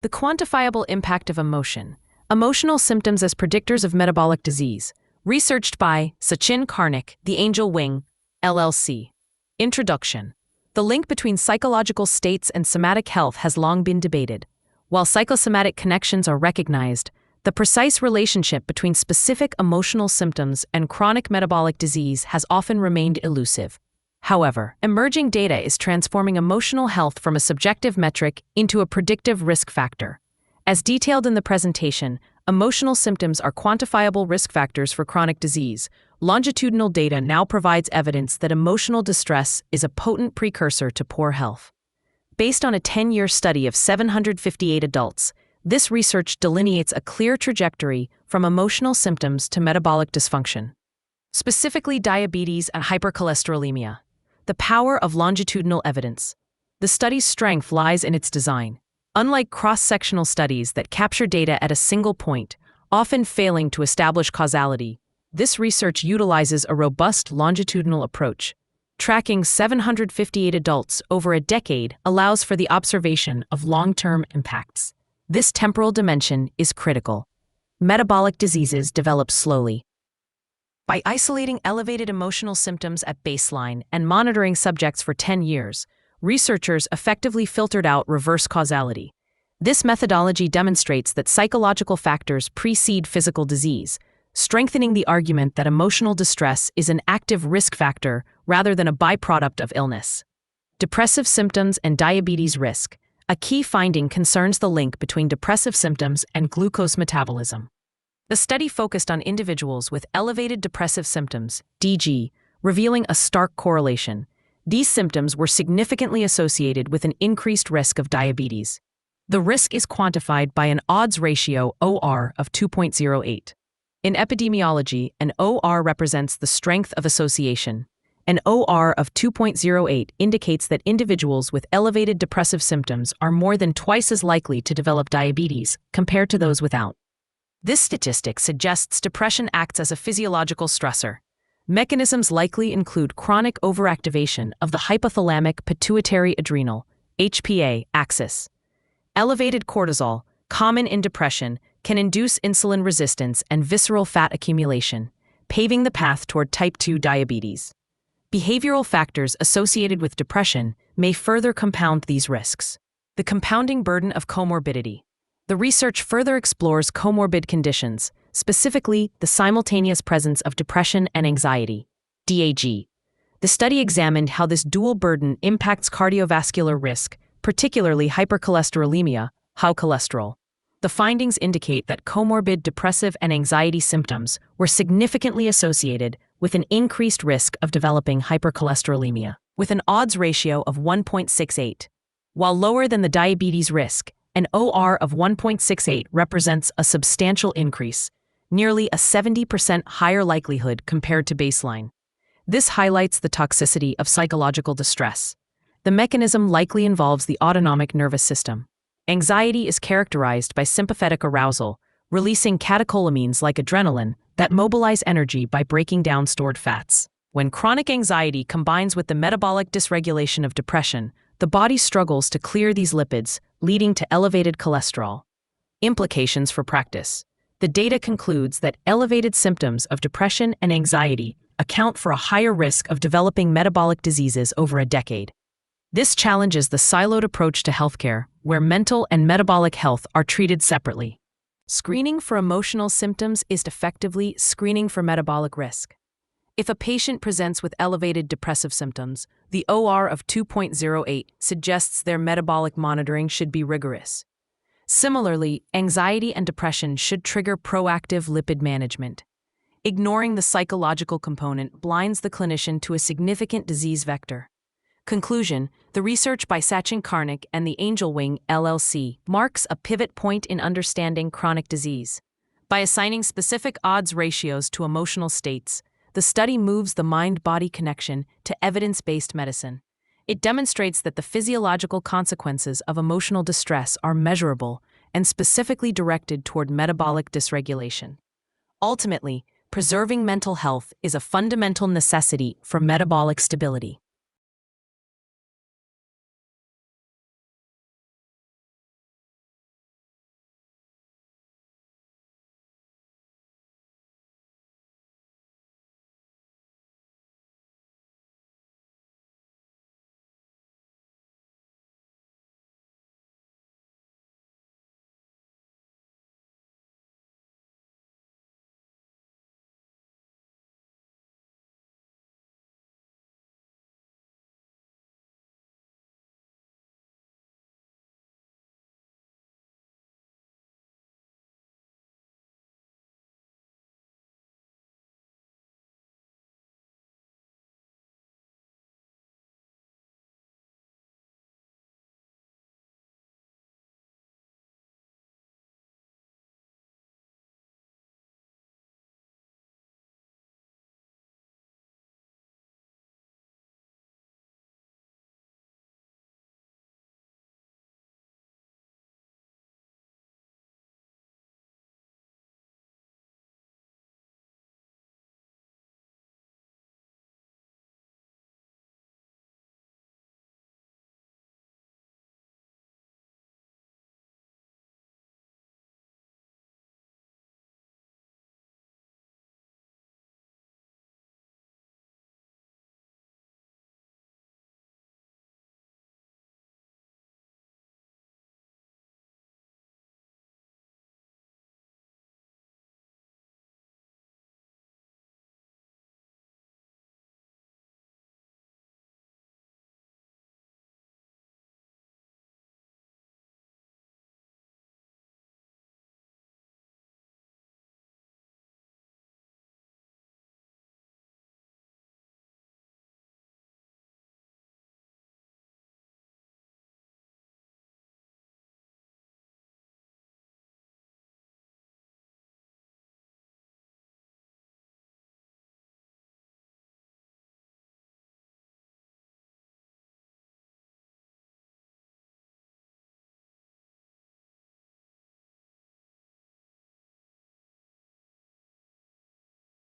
The quantifiable impact of emotion. Emotional symptoms as predictors of metabolic disease. Researched by Sachin Karnik, The Angel Wing, LLC. Introduction. The link between psychological states and somatic health has long been debated. While psychosomatic connections are recognized, the precise relationship between specific emotional symptoms and chronic metabolic disease has often remained elusive. However, emerging data is transforming emotional health from a subjective metric into a predictive risk factor. As detailed in the presentation, emotional symptoms are quantifiable risk factors for chronic disease. Longitudinal data now provides evidence that emotional distress is a potent precursor to poor health. Based on a 10-year study of 758 adults, this research delineates a clear trajectory from emotional symptoms to metabolic dysfunction. Specifically, diabetes and hypercholesterolemia. The power of longitudinal evidence. The study's strength lies in its design. Unlike cross-sectional studies that capture data at a single point, often failing to establish causality, this research utilizes a robust longitudinal approach. Tracking 758 adults over a decade allows for the observation of long-term impacts. This temporal dimension is critical. Metabolic diseases develop slowly. By isolating elevated emotional symptoms at baseline and monitoring subjects for 10 years, researchers effectively filtered out reverse causality. This methodology demonstrates that psychological factors precede physical disease, strengthening the argument that emotional distress is an active risk factor rather than a byproduct of illness. Depressive symptoms and diabetes risk. A key finding concerns the link between depressive symptoms and glucose metabolism. The study focused on individuals with elevated depressive symptoms, DG, revealing a stark correlation. These symptoms were significantly associated with an increased risk of diabetes. The risk is quantified by an odds ratio OR of 2.08. In epidemiology, an OR represents the strength of association. An OR of 2.08 indicates that individuals with elevated depressive symptoms are more than twice as likely to develop diabetes compared to those without. This statistic suggests depression acts as a physiological stressor. Mechanisms likely include chronic overactivation of the hypothalamic pituitary adrenal (HPA) axis. Elevated cortisol, common in depression, can induce insulin resistance and visceral fat accumulation, paving the path toward type 2 diabetes. Behavioral factors associated with depression may further compound these risks. The compounding burden of comorbidity. The research further explores comorbid conditions, specifically the simultaneous presence of depression and anxiety, DAG. The study examined how this dual burden impacts cardiovascular risk, particularly hypercholesterolemia, high cholesterol. The findings indicate that comorbid depressive and anxiety symptoms were significantly associated with an increased risk of developing hypercholesterolemia, with an odds ratio of 1.68. While lower than the diabetes risk, an OR of 1.68 represents a substantial increase, nearly a 70% higher likelihood compared to baseline. This highlights the toxicity of psychological distress. The mechanism likely involves the autonomic nervous system. Anxiety is characterized by sympathetic arousal, releasing catecholamines like adrenaline that mobilize energy by breaking down stored fats. When chronic anxiety combines with the metabolic dysregulation of depression, the body struggles to clear these lipids, leading to elevated cholesterol. Implications for practice. The data concludes that elevated symptoms of depression and anxiety account for a higher risk of developing metabolic diseases over a decade. This challenges the siloed approach to healthcare, where mental and metabolic health are treated separately. Screening for emotional symptoms is effectively screening for metabolic risk. If a patient presents with elevated depressive symptoms, the OR of 2.08 suggests their metabolic monitoring should be rigorous. Similarly, anxiety and depression should trigger proactive lipid management. Ignoring the psychological component blinds the clinician to a significant disease vector. Conclusion: the research by Sachin Karnik and the Angel Wing, LLC, marks a pivot point in understanding chronic disease. By assigning specific odds ratios to emotional states, the study moves the mind-body connection to evidence-based medicine. It demonstrates that the physiological consequences of emotional distress are measurable and specifically directed toward metabolic dysregulation. Ultimately, preserving mental health is a fundamental necessity for metabolic stability.